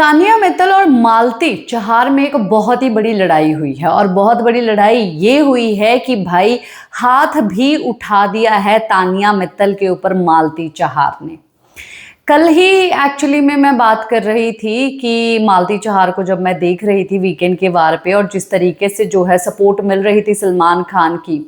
तानिया मित्तल और मालती चहार में एक बहुत ही बड़ी लड़ाई हुई है और बहुत बड़ी लड़ाई ये हुई है कि भाई हाथ भी उठा दिया है तानिया मित्तल के ऊपर मालती चहार ने। कल ही एक्चुअली में मैं बात कर रही थी कि मालती चहार को जब मैं देख रही थी वीकेंड के वार पे और जिस तरीके से जो है सपोर्ट मिल रही थी सलमान खान की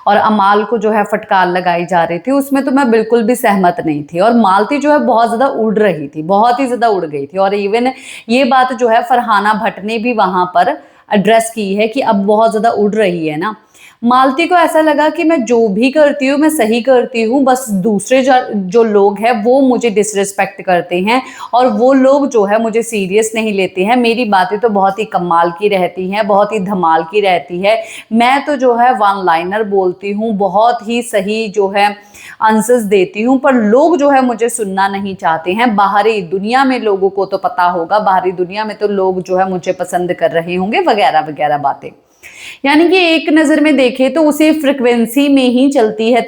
और अमाल को जो है फटकार लगाई जा रही थी, उसमें तो मैं बिल्कुल भी सहमत नहीं थी। और मालती जो है बहुत ज़्यादा उड़ रही थी, बहुत ही ज़्यादा उड़ गई थी। और इवन ये बात जो है फरहाना भट्ट ने भी वहाँ पर एड्रेस की है कि अब बहुत ज़्यादा उड़ रही है ना। मालती को ऐसा लगा कि मैं जो भी करती हूँ मैं सही करती हूँ, बस दूसरे जो लोग हैं वो मुझे डिसरिस्पेक्ट करते हैं और वो लोग जो है मुझे सीरियस नहीं लेते हैं। मेरी बातें तो बहुत ही कमाल की रहती हैं, बहुत ही धमाल की रहती है। मैं तो जो है वन लाइनर बोलती हूँ, बहुत ही सही जो है आंसर्स देती हूँ, पर लोग जो है मुझे सुनना नहीं चाहते हैं। बाहरी दुनिया में लोगों को तो पता होगा, बाहरी दुनिया में तो लोग जो है मुझे पसंद कर रहे होंगे वगैरह वगैरह बातें। यानी कि एक नजर में देखे तो उसी फ्रिक्वेंसी में ही चलती है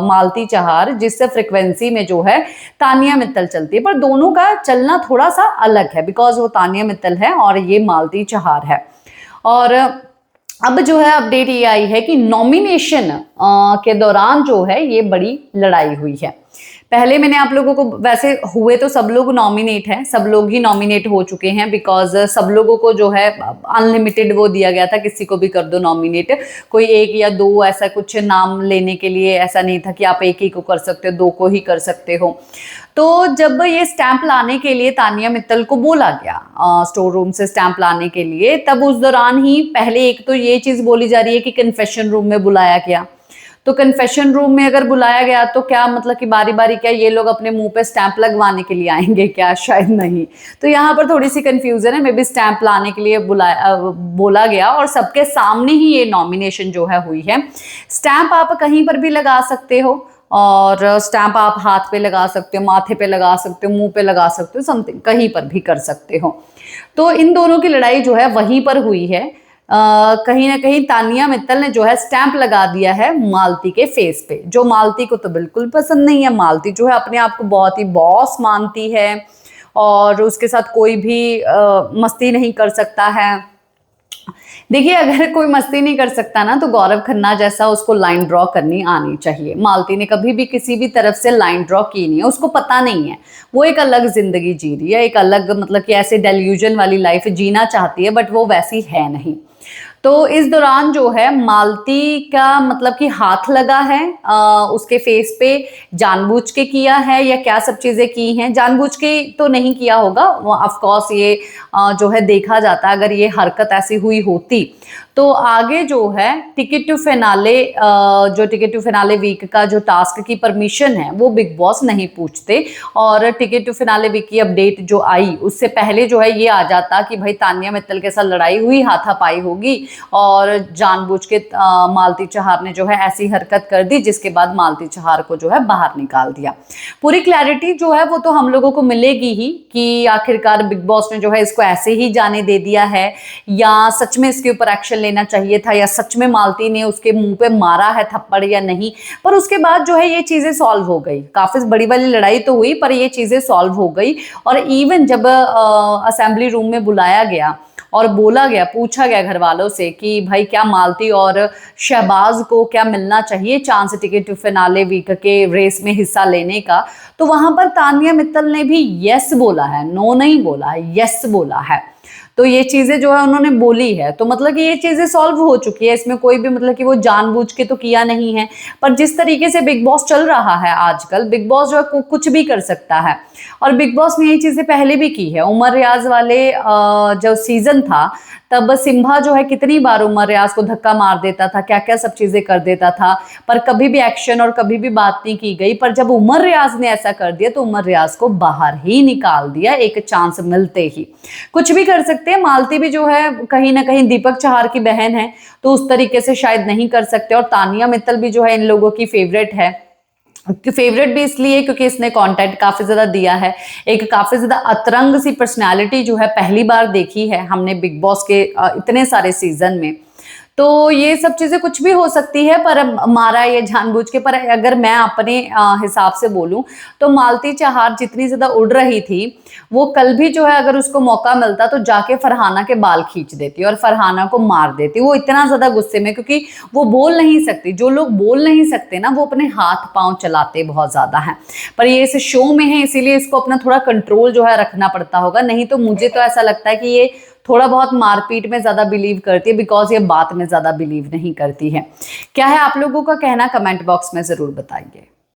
मालती चहार, जिससे फ्रिक्वेंसी में जो है तानिया मित्तल चलती है। पर दोनों का चलना थोड़ा सा अलग है, बिकॉज वो तानिया मित्तल है और ये मालती चहार है। और अब जो है अपडेट ये आई है कि नॉमिनेशन के दौरान जो है ये बड़ी लड़ाई हुई है। पहले मैंने आप लोगों को, वैसे हुए तो सब लोग नॉमिनेट हैं, सब लोग ही नॉमिनेट हो चुके हैं, बिकॉज सब लोगों को जो है अनलिमिटेड वो दिया गया था, किसी को भी कर दो नॉमिनेट। कोई एक या दो ऐसा कुछ नाम लेने के लिए ऐसा नहीं था कि आप एक ही को कर सकते हो, दो को ही कर सकते हो। तो जब ये स्टैंप लाने के लिए तानिया मित्तल को बोला गया स्टोर रूम से स्टैंप लाने के लिए, तब उस दौरान ही पहले एक तो ये चीज बोली जा रही है कि कन्फेशन रूम में बुलाया गया। तो कन्फेशन रूम में अगर बुलाया गया तो क्या मतलब कि बारी बारी क्या ये लोग अपने मुंह पे स्टैंप लगवाने के लिए आएंगे क्या? शायद नहीं। तो यहाँ पर थोड़ी सी कंफ्यूजन है, मे बी स्टैंप लाने के लिए बोला गया और सबके सामने ही ये नॉमिनेशन जो है हुई है। स्टैंप आप कहीं पर भी लगा सकते हो और स्टैंप आप हाथ पे लगा सकते हो, माथे पे लगा सकते हो, मुंह पे लगा सकते हो, समथिंग कहीं पर भी कर सकते हो। तो इन दोनों की लड़ाई जो है वहीं पर हुई है। कहीं ना कहीं तानिया मित्तल ने जो है स्टैंप लगा दिया है मालती के फेस पे, जो मालती को तो बिल्कुल पसंद नहीं है। मालती जो है अपने आप को बहुत ही बॉस मानती है और उसके साथ कोई भी मस्ती नहीं कर सकता है। देखिए, अगर कोई मस्ती नहीं कर सकता ना तो गौरव खन्ना जैसा उसको लाइन ड्रॉ करनी आनी चाहिए। मालती ने कभी भी किसी भी तरफ से लाइन ड्रॉ की नहीं है, उसको पता नहीं है। वो एक अलग जिंदगी जी रही है, एक अलग मतलब कि ऐसे डेल्यूजन वाली लाइफ जीना चाहती है, बट वो वैसी है नहीं। तो इस दौरान जो है मालती का मतलब कि हाथ लगा है उसके फेस पे, जानबूझ के किया है या क्या सब चीजें की हैं? जानबूझ के तो नहीं किया होगा, ऑफ कोर्स ये जो है देखा जाता, अगर ये हरकत ऐसी हुई होती तो आगे जो है टिकट टू फिनाले, जो टिकट टू फिनाले वीक का जो टास्क की परमिशन है वो बिग बॉस नहीं पूछते। और टिकट टू फिनाले वीक की अपडेट जो आई उससे पहले जो है ये आ जाता कि भाई तानिया मित्तल के साथ लड़ाई हुई, हाथापाई होगी और जानबूझ के मालती चहार ने जो है ऐसी हरकत कर दी, जिसके बाद मालती चहार को जो है बाहर निकाल दिया। पूरी क्लैरिटी जो है वो तो हम लोगों को मिलेगी ही कि आखिरकार बिग बॉस ने जो है इसको ऐसे ही जाने दे दिया है या सच में इसके ऊपर एक्शन लेना चाहिए था, या सच में मालती ने उसके मुंह पे मारा है थप्पड़ या नहीं। पर उसके बाद जो है ये चीजें सॉल्व हो गई, काफी बड़ी वाली लड़ाई तो हुई पर ये चीजें सॉल्व हो गई। और इवन जब असेंबली रूम में बुलाया गया और बोला गया, पूछा गया घर वालों से कि भाई क्या मालती और शहबाज को क्या मिलना चाहिए chance ticket to finale week के रेस में हिस्सा लेने का, तो वहां पर तानिया मित्तल ने भी यस बोला है, नो नहीं बोला है, यस बोला है। तो ये चीजें जो है उन्होंने बोली है, तो मतलब कि ये चीजें सॉल्व हो चुकी है, इसमें कोई भी मतलब कि वो जानबूझ के तो किया नहीं है। पर जिस तरीके से बिग बॉस चल रहा है आजकल, बिग बॉस जो है कुछ भी कर सकता है और बिग बॉस ने ये चीजें पहले भी की है। उमर रियाज वाले जो सीजन था तब सिम्बा जो है कितनी बार उमर रियाज को धक्का मार देता था, क्या क्या सब चीजें कर देता था, पर कभी भी एक्शन और कभी भी बात नहीं की गई। पर जब उमर रियाज ने ऐसा कर दिया तो उमर रियाज को बाहर ही निकाल दिया एक चांस मिलते ही। कुछ भी कर सकते हैं। मालती भी जो है कहीं ना कहीं दीपक चहार की बहन है तो उस तरीके से शायद नहीं कर सकते। और तानिया मित्तल भी जो है इन लोगों की फेवरेट है, फेवरेट भी इसलिए क्योंकि इसने कंटेंट काफी ज्यादा दिया है, एक काफी ज्यादा अतरंग सी पर्सनालिटी जो है पहली बार देखी है हमने बिग बॉस के इतने सारे सीजन में। तो ये सब चीजें कुछ भी हो सकती है, पर अब मारा ये जानबूझ के। पर अगर मैं अपने हिसाब से बोलूं तो मालती चहार जितनी ज्यादा उड़ रही थी, वो कल भी जो है अगर उसको मौका मिलता तो जाके फरहाना के बाल खींच देती और फरहाना को मार देती। वो इतना ज्यादा गुस्से में, क्योंकि वो बोल नहीं सकती। जो लोग बोल नहीं सकते ना, वो अपने हाथ पांव चलाते बहुत ज्यादा हैं। पर ये इस शो में है, इसीलिए इसको अपना थोड़ा कंट्रोल जो है रखना पड़ता होगा। नहीं तो मुझे तो ऐसा लगता है कि ये थोड़ा बहुत मारपीट में ज्यादा बिलीव करती है, बिकॉज ये बात में ज्यादा बिलीव नहीं करती है। क्या है आप लोगों का कहना, कमेंट बॉक्स में जरूर बताइए।